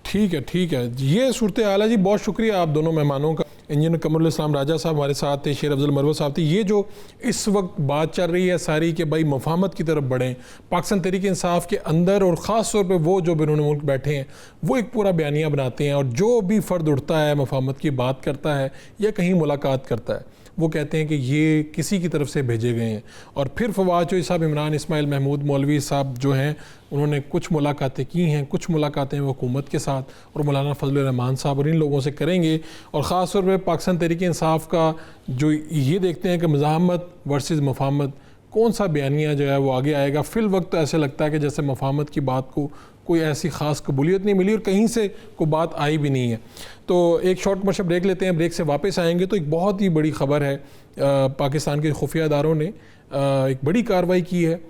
ठीक है। ये सूरत हाल है जी। बहुत शुक्रिया आप दोनों मेहमानों का। इंजीनियर कमरुल इस्लाम राजा साहब हमारे साथ थे, शेर अफजल मरवत साहब थे। ये जो इस वक्त बात चल रही है सारी कि भाई मफाहमत की तरफ बढ़ें, पाकिस्तान तहरीक इंसाफ के अंदर और ख़ास तौर पे वो जो बैरून मुल्क बैठे हैं वो एक पूरा बयानिया बनाते हैं, और जो भी फ़र्द उठता है मफाहमत की बात करता है या कहीं मुलाकात करता है, वो कहते हैं कि ये किसी की तरफ से भेजे गए हैं। और फिर फवाद चौधरी साहब, इमरान इस्माइल, महमूद मौलवी साहब जो हैं, उन्होंने कुछ मुलाकातें की हैं, कुछ मुलाकातें वो हुकूमत के साथ और मौलाना फजल रहमान साहब और इन लोगों से करेंगे। और ख़ास तौर पर पाकिस्तान तहरीक इंसाफ का जो ये देखते हैं कि मज़ाहमत वर्सेस मफाहमत, कौन सा बयानिया जो है वो आगे आएगा। फ़िल वक्त तो ऐसे लगता है कि जैसे मफाहमत की बात को कोई ऐसी ख़ास कबूलियत नहीं मिली और कहीं से कोई बात आई भी नहीं है। तो एक शॉर्ट कमर्शियल ब्रेक लेते हैं, ब्रेक से वापस आएंगे तो एक बहुत ही बड़ी ख़बर है। पाकिस्तान के खुफिया इदारों ने एक बड़ी कार्रवाई की है।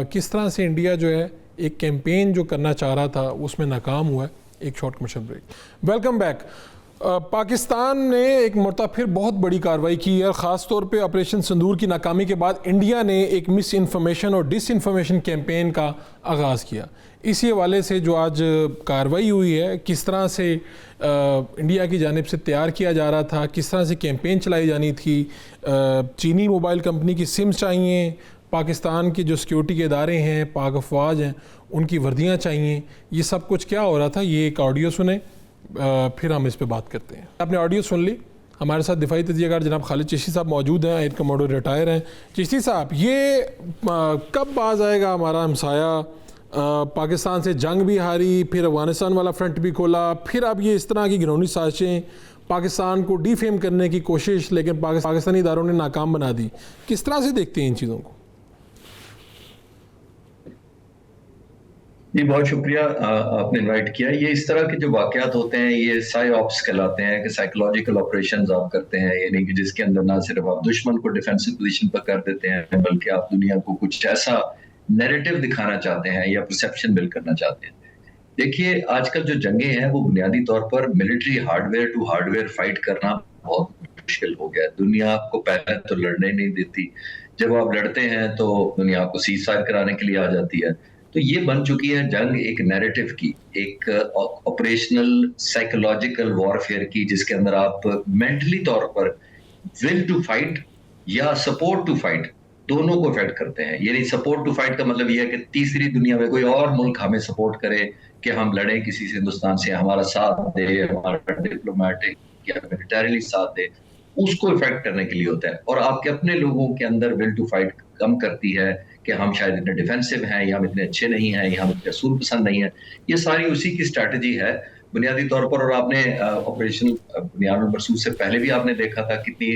किस तरह से इंडिया जो है एक कैंपेन जो करना चाह रहा था उसमें नाकाम हुआ है। एक short commercial break. Welcome back. Pakistan ने एक मरतबा फिर बहुत बड़ी कार्रवाई की है, ख़ास तौर पे ऑपरेशन सिंदूर की नाकामी के बाद इंडिया ने एक मिस इन्फॉर्मेशन और डिस इन्फॉर्मेशन कैंपेन का आगाज़ किया। इसी हवाले से जो आज कार्रवाई हुई है, किस तरह से इंडिया की जानिब से तैयार किया जा रहा था, किस तरह से कैंपेन चलाई जानी थी, चीनी मोबाइल कंपनी की सिम चाहिए, पाकिस्तान के जो सिक्योरिटी के इदारे हैं, पाक अफवाज हैं, उनकी वर्दियाँ चाहिए, ये सब कुछ क्या हो रहा था। ये एक ऑडियो सुने, फिर हम इस पे बात करते हैं। आपने ऑडियो सुन ली। हमारे साथ दिफाई तजियाकार जनाब खालिद चिश्ती साहब मौजूद हैं, एयर कमोडोर रिटायर हैं। चिश्ती साहब, ये कब बाज आएगा हमारा हमसाया, पाकिस्तान से जंग भी हारी, फिर अफगानिस्तान वाला फ्रंट भी खोला, फिर अब ये इस तरह की घिनौनी साजिशें, पाकिस्तान को डिफेम करने की कोशिश, लेकिन पाकिस्तानी इदारों ने नाकाम बना दी। किस तरह से देखते हैं इन चीज़ों को? जी, बहुत शुक्रिया आपने इनवाइट किया। ये इस तरह के जो वाकयात होते हैं ये साइऑप्स कहलाते हैं, कि साइकोलॉजिकल ऑपरेशंस आप करते हैं, यानी कि जिसके अंदर ना सिर्फ आप दुश्मन को डिफेंसिव पोजीशन पर कर देते हैं, बल्कि आप दुनिया को कुछ ऐसा नैरेटिव दिखाना चाहते हैं या परसेप्शन बिल्ड करना चाहते हैं। देखिए, आजकल जो जंगें हैं वो बुनियादी तौर पर military hardware to hardware fight करना बहुत मुश्किल हो गया है। दुनिया आपको पहले तो लड़ने नहीं देती, जब आप लड़ते हैं तो दुनिया आपको सीज फायर कराने के लिए आ जाती है। तो ये बन चुकी है जंग एक नैरेटिव की, एक ऑपरेशनल साइकोलॉजिकल वॉरफेयर की, जिसके अंदर आप मेंटली तौर पर विल टू फाइट या सपोर्ट टू फाइट दोनों को इफेक्ट करते हैं। ये नहीं, सपोर्ट टू फाइट का मतलब ये है कि तीसरी दुनिया में कोई और मुल्क हमें सपोर्ट करे कि हम लड़ें किसी से, हिंदुस्तान से, हमारा साथ दे, हमारा डिप्लोमेटिक या मिलिटरीली साथ दे, उसको इफेक्ट करने के लिए होता है। और आपके अपने लोगों के अंदर विल टू फाइट कम करती है कि हम शायद इतने डिफेंसिव हैं, या हम इतने अच्छे नहीं हैं, या हम इतने असूल पसंद नहीं है। ये सारी उसी की स्ट्रैटेजी है बुनियादी तौर पर। और आपने ऑपरेशन बुनियाद मरसूद से पहले भी आपने देखा था कितनी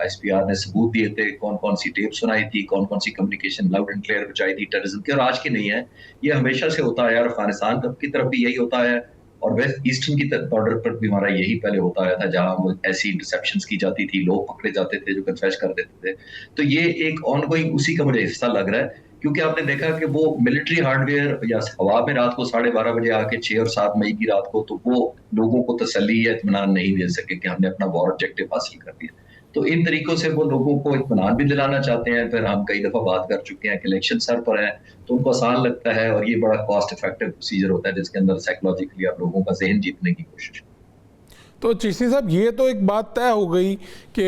ISPR ने सबूत दिए थे, कौन कौन सी टेप सुनाई थी, कौन कौन सी कम्युनिकेशन लाउड एंड क्लियर पहुंचाई थी टेररिज्म की। और आज की नहीं है, ये हमेशा से होता है। और अफगानिस्तान की तरफ भी यही होता है, और वेस्ट ईस्टर्न की बॉर्डर पर भी हमारा यही पहले होता आया था, जहां ऐसी इंटरसेप्शंस की जाती थी, लोग पकड़े जाते थे जो कन्फेस कर देते थे। तो ये एक ऑनगोइंग उसी का मुझे हिस्सा लग रहा है, क्योंकि आपने देखा कि वो मिलिट्री हार्डवेयर या हवा में रात को 12:30 बजे आके 6 और 7 मई की रात को, तो वो लोगों को तसल्ली या इत्मीनान नहीं दे सके कि हमने अपना वॉर ऑब्जेक्टिव हासिल कर लिया। तो इन तरीकों से वो लोगों को इत्मीनान भी दिलाना चाहते हैं। फिर हम कई दफा बात कर चुके हैं कि इलेक्शन सर पर है, तो उनको आसान लगता है, और ये बड़ा कॉस्ट इफेक्टिव प्रोसीजर होता है जिसके अंदर साइकोलॉजिकली आप लोगों का जहन जीतने की कोशिश। तो चिश्ती साहब, ये तो एक बात तय हो गई कि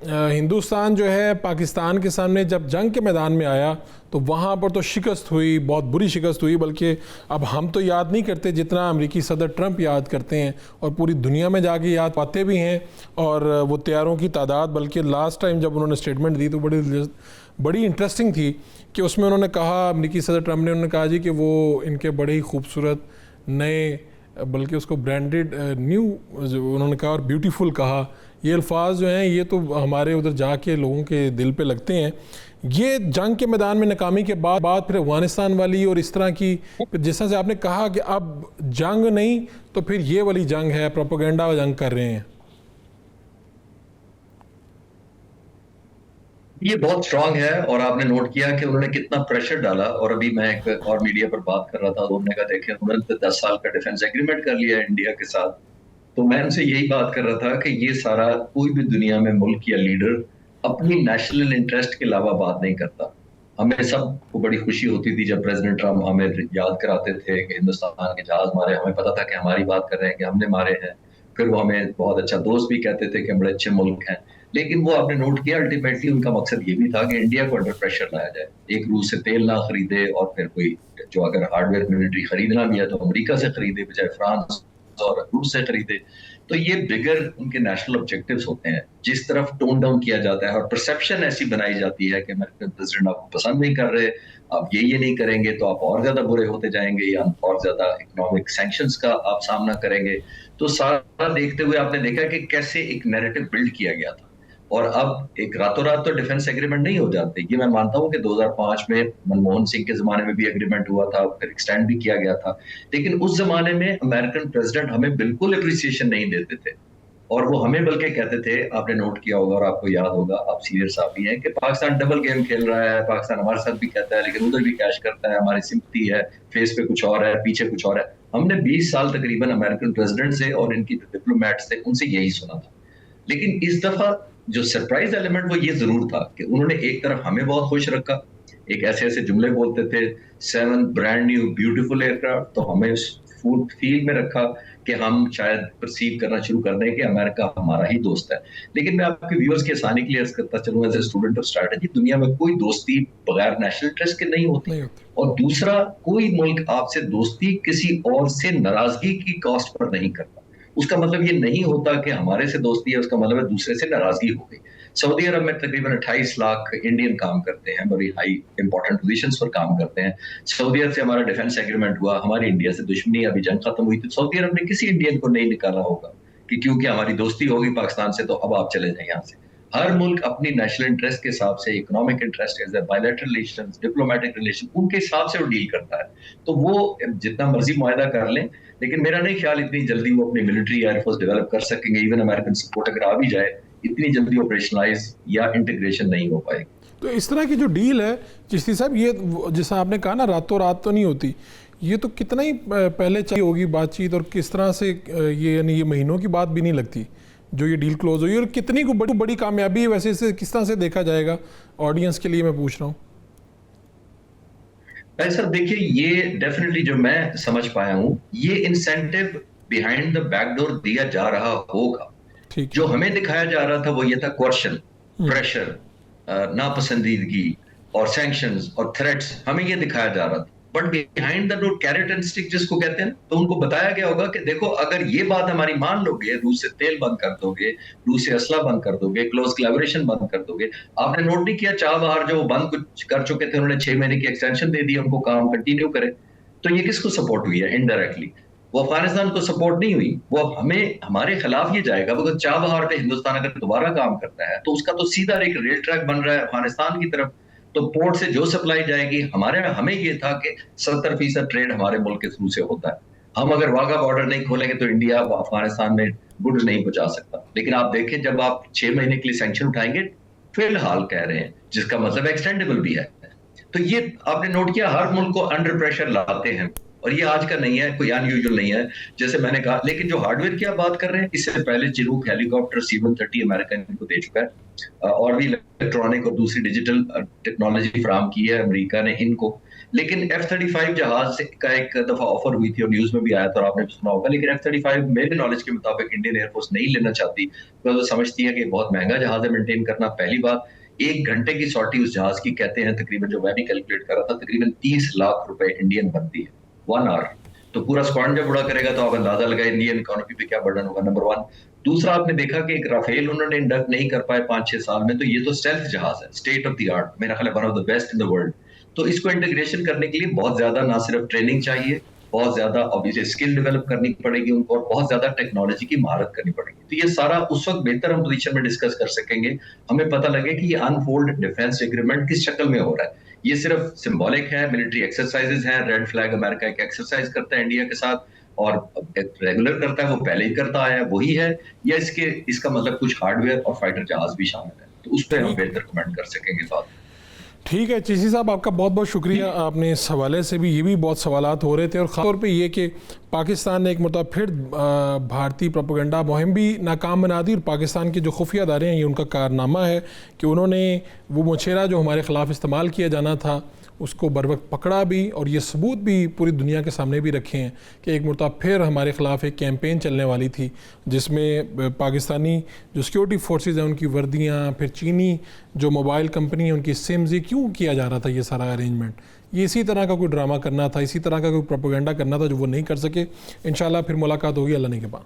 हिंदुस्तान जो है पाकिस्तान के सामने जब जंग के मैदान में आया तो वहाँ पर तो शिकस्त हुई, बहुत बुरी शिकस्त हुई। बल्कि अब हम तो याद नहीं करते जितना अमेरिकी सदर ट्रंप याद करते हैं, और पूरी दुनिया में जाके याद पाते भी हैं। और वो तैयारों की तादाद, बल्कि लास्ट टाइम जब उन्होंने स्टेटमेंट दी तो बड़ी इंटरेस्टिंग थी कि उसमें उन्होंने कहा, अमेरिकी सदर ट्रंप ने उन्होंने कहा जी कि वो इनके बड़े ही खूबसूरत नए, बल्कि उसको ब्रांडेड न्यू उन्होंने कहा, और ब्यूटीफुल कहा। ये अल्फाज जो हैं ये तो हमारे उधर जाके लोगों के दिल पे लगते हैं। ये जंग के मैदान में नाकामी के बाद फिर अफगानिस्तान वाली और इस तरह की, जिस तरह से आपने कहा कि अब जंग नहीं तो फिर ये वाली जंग है, प्रोपेगेंडा जंग कर रहे हैं। ये बहुत स्ट्रांग है, और आपने नोट किया कि उन्होंने कितना प्रेशर डाला। और अभी मैं एक और मीडिया पर बात कर रहा था, तो उन्होंने कहा देखें उन्होंने 10 साल का डिफेंस एग्रीमेंट कर लिया है इंडिया के साथ। तो मैं उनसे यही बात कर रहा था कि ये सारा, कोई भी दुनिया में मुल्क या लीडर अपनी नेशनल इंटरेस्ट के अलावा बात नहीं करता। हमें सबको बड़ी खुशी होती थी जब प्रेसिडेंट ट्रम्प हमें याद कराते थे कि हिंदुस्तान के जहाज मारे, हमें पता था कि हमारी बात कर रहे हैं कि हमने मारे हैं। फिर वो हमें बहुत अच्छा दोस्त भी कहते थे कि हम बड़े अच्छे मुल्क हैं। लेकिन वो आपने नोट किया, अल्टीमेटली उनका मकसद ये भी था कि इंडिया को अंडर प्रेशर लाया जाए। एक रूस से तेल ना खरीदे, और फिर कोई जो अगर हार्डवेयर मिलिट्री खरीदना भी है तो अमेरिका से खरीदे बजाय फ्रांस और रूस से खरीदे। तो ये बिगर उनके नेशनल ऑब्जेक्टिव्स होते हैं, जिस तरफ टोन डाउन किया जाता है और परसेप्शन ऐसी बनाई जाती है कि अमेरिकन प्रेसिडेंट आपको पसंद नहीं कर रहे, आप ये नहीं करेंगे तो आप और ज्यादा बुरे होते जाएंगे, या और ज्यादा इकोनॉमिक सैंक्शंस का आप सामना करेंगे। तो सारा देखते हुए आपने देखा कि कैसे एक नैरेटिव बिल्ड किया गया था। और अब एक रातों रात तो डिफेंस एग्रीमेंट नहीं हो जाते। ये मैं मानता हूं कि 2005 में मनमोहन सिंह के जमाने में भी एग्रीमेंट हुआ था, फिर एक्सटेंड भी किया गया था। लेकिन उस जमाने में अमेरिकन प्रेसिडेंट हमें बिल्कुल अप्रिसिएशन नहीं देते थे, और वो हमें बल्कि कहते थे, आपने नोट किया होगा और आपको याद होगा, आप सीनियर साहब भी हैं, कि पाकिस्तान डबल गेम खेल रहा है। पाकिस्तान हमारे साथ भी कहता है लेकिन उधर भी कैश करता है, हमारी सिंपैथी है, फेस पे कुछ और है, पीछे कुछ और है। हमने 20 साल तकरीबन अमेरिकन प्रेसिडेंट से और इनकी डिप्लोमेट्स थे उनसे यही सुना था। लेकिन इस दफा जो सरप्राइज एलिमेंट वो ये जरूर था कि उन्होंने एक तरफ हमें बहुत खुश रखा, एक ऐसे ऐसे जुमले बोलते थे, 7 ब्रांड न्यू ब्यूटीफुल एयरक्राफ्ट, तो हमें उस फूड फील में रखा कि हम शायद परसीव करना शुरू कर दें कि अमेरिका हमारा ही दोस्त है। लेकिन मैं आपके व्यूअर्स के आसानी के लिए अर्ज करता चलूं, as a student of strategy, दुनिया में कोई दोस्ती बगैर नेशनल इंटरेस्ट के नहीं होती। और दूसरा, कोई मुल्क आपसे दोस्ती किसी और से नाराजगी की कॉस्ट पर नहीं करता। उसका मतलब ये नहीं होता कि हमारे से दोस्ती है, उसका मतलब है दूसरे से नाराजगी हो गई। सऊदी अरब में तकरीबन 28 लाख इंडियन काम करते हैं, बड़ी हाई इंपॉर्टेंट पोजीशंस पर काम करते हैं। सऊदी अरब से हमारा डिफेंस एग्रीमेंट हुआ, हमारी इंडिया से दुश्मनी अभी जंग खत्म हुई, तो सऊदी अरब ने किसी इंडियन को नहीं निकाला होगा कि क्योंकि हमारी दोस्ती होगी पाकिस्तान से तो अब आप चले जाए यहाँ से। हर मुल्क अपनी नेशनल इंटरेस्ट के हिसाब से, economic interest, bilateral relations, diplomatic relation, उनके हिसाब से वो डील करता है। तो वो जितना मर्जी मुआहदा कर लें, लेकिन मेरा नहीं ख्याल इतनी जल्दी वो अपनी मिलिट्री एयरफोर्स डेवलप कर सकेंगे। इवन अमेरिकन सपोर्ट अगर आ भी जाए, इतनी जल्दी ऑपरेशनलाइज या इंटीग्रेशन नहीं हो पाएगी। तो इस तरह की जो डील है चिश्ती साहब, ये जैसा आपने कहा ना, रातों रात तो नहीं होती, ये तो कितना ही पहले चाहिए होगी बातचीत, और किस तरह से ये, यानी ये महीनों की बात भी नहीं लगती जो ये डील क्लोज हुई, और कितनी को बड़ी कामयाबी है वैसे इसे किस तरह से देखा जाएगा ऑडियंस के लिए, मैं पूछ रहा हूँ। सर देखिए, ये डेफिनेटली जो मैं समझ पाया हूँ, ये इंसेंटिव बिहाइंड द बैकडोर दिया जा रहा होगा। जो हमें दिखाया जा रहा था वो ये था क्वेश्चन, प्रेशर, नापसंदीदगी, और सैंक्शंस और थ्रेट्स हमें ये दिखाया जा रहा था, but behind the door carrot and stick जिसको कहते हैं, तो उनको बताया गया होगा कि देखो अगर ये बात हमारी मान लोगे, रूस से तेल बंद कर दोगे, रूस से असला बंद कर दोगे, क्लोज कोलैबोरेशन बंद कर दोगे। आपने नोट नहीं किया चाबहार जो बंद कुछ कर चुके थे, उन्होंने 6 महीने की एक्सटेंशन दे दी, उनको काम कंटिन्यू करे। तो ये किसको सपोर्ट हुई है? इनडायरेक्टली वो अफगानिस्तान को सपोर्ट नहीं हुई, वो हमें हमारे खिलाफ ये जाएगा। अगर चाबहार पे हिंदुस्तान अगर दोबारा काम करता है तो उसका तो सीधा एक रेल ट्रैक बन रहा है अफगानिस्तान की तरफ, तो पोर्ट से जो सप्लाई जाएगी हमें ये था कि 70% ट्रेड हमारे मुल्क के थ्रू से होता है। हम अगर वाघा बॉर्डर नहीं खोलेंगे तो इंडिया अफगानिस्तान में गुड्स नहीं पहुंचा सकता। लेकिन आप देखें जब आप 6 महीने के लिए सैंक्शन उठाएंगे, फिलहाल कह रहे हैं, जिसका मतलब एक्सटेंडेबल भी है। तो ये आपने नोट किया, हर मुल्क को अंडर प्रेशर लाते हैं, और ये आज का नहीं है, कोई अनयूजुअल नहीं है, जैसे मैंने कहा। लेकिन जो हार्डवेयर की आप बात कर रहे हैं, इससे पहले चिनूक हेलीकॉप्टर C-130 अमेरिका इनको दे चुका है, और भी इलेक्ट्रॉनिक और दूसरी डिजिटल टेक्नोलॉजी फराहम की है अमेरिका ने इनको। लेकिन F-35 जहाज का एक दफा ऑफर हुई थी और न्यूज में भी आया था और आपने सुना होगा, लेकिन F-35 मेरे नॉलेज के मुताबिक इंडियन एयरफोर्स नहीं लेना चाहती, तो वो समझती है कि बहुत महंगा जहाज है मेंटेन करना। पहली बात, 1 घंटे की सॉर्टी उस जहाज की कहते हैं तकरीबन, जो मैं भी कैलकुलेट कर रहा था, तकरीबन 30 लाख रुपए इंडियन बनती है 1 आवर। तो पूरा स्क्वाड जब उड़ा करेगा तो आप अंदाजा लगाए इंडियन इकोनॉमी पे क्या बर्डन होगा, नंबर 1। दूसरा, आपने देखा कि एक राफेल उन्होंने इंडक्ट नहीं कर पाए 5-6 साल में, तो ये तो स्टेल्थ जहाज है, स्टेट ऑफ द आर्ट, मेरा ख्याल है one of the best in the world. तो इसको इंटीग्रेशन करने के लिए बहुत ज्यादा ना सिर्फ ट्रेनिंग चाहिए, बहुत ज्यादा ऑब्वियसली स्किल डेवलप करनी पड़ेगी उनको, और बहुत ज्यादा टेक्नोलॉजी की महारत करनी पड़ेगी। तो ये सारा उस वक्त बेहतर हम पोजीशन में डिस्कस कर सकेंगे, हमें पता लगे कि ये अनफोल्ड डिफेंस एग्रीमेंट किस शक्ल में हो रहा है। ये सिर्फ सिंबॉलिक है, मिलिट्री एक्सरसाइजेज हैं, रेड फ्लैग अमेरिका एक एक्सरसाइज करता है इंडिया के साथ और रेगुलर करता है, वो पहले ही करता आया वही है, या इसका मतलब कुछ हार्डवेयर और फाइटर जहाज भी शामिल है, तो उस पर हम बेहतर कमेंट कर सकेंगे बात। ठीक है चीसी साहब, आपका बहुत बहुत शुक्रिया। आपने इस हवाले से भी, ये भी बहुत सवालात हो रहे थे, और ख़ास तौर पे ये कि पाकिस्तान ने एक मरतबा फिर भारतीय प्रोपेगेंडा मुहिम भी नाकाम बना दी, और पाकिस्तान के जो खुफिया अदारे हैं, ये उनका कारनामा है कि उन्होंने वो मुछेरा जो हमारे ख़िलाफ़ इस्तेमाल किया जाना था उसको बर वक्त पकड़ा भी, और ये सबूत भी पूरी दुनिया के सामने भी रखे हैं कि एक मरतबा फिर हमारे ख़िलाफ़ एक कैंपेन चलने वाली थी, जिसमें पाकिस्तानी जो सिक्योरिटी फोर्सेस हैं उनकी वर्दियाँ, फिर चीनी जो मोबाइल कंपनी है उनकी सिम्स, ये क्यों किया जा रहा था ये सारा अरेंजमेंट? ये इसी तरह का कोई ड्रामा करना था, इसी तरह का कोई प्रोपेगेंडा करना था जो वो नहीं कर सके। इंशाल्लाह फिर मुलाकात होगी अल्लाह ने के बाद।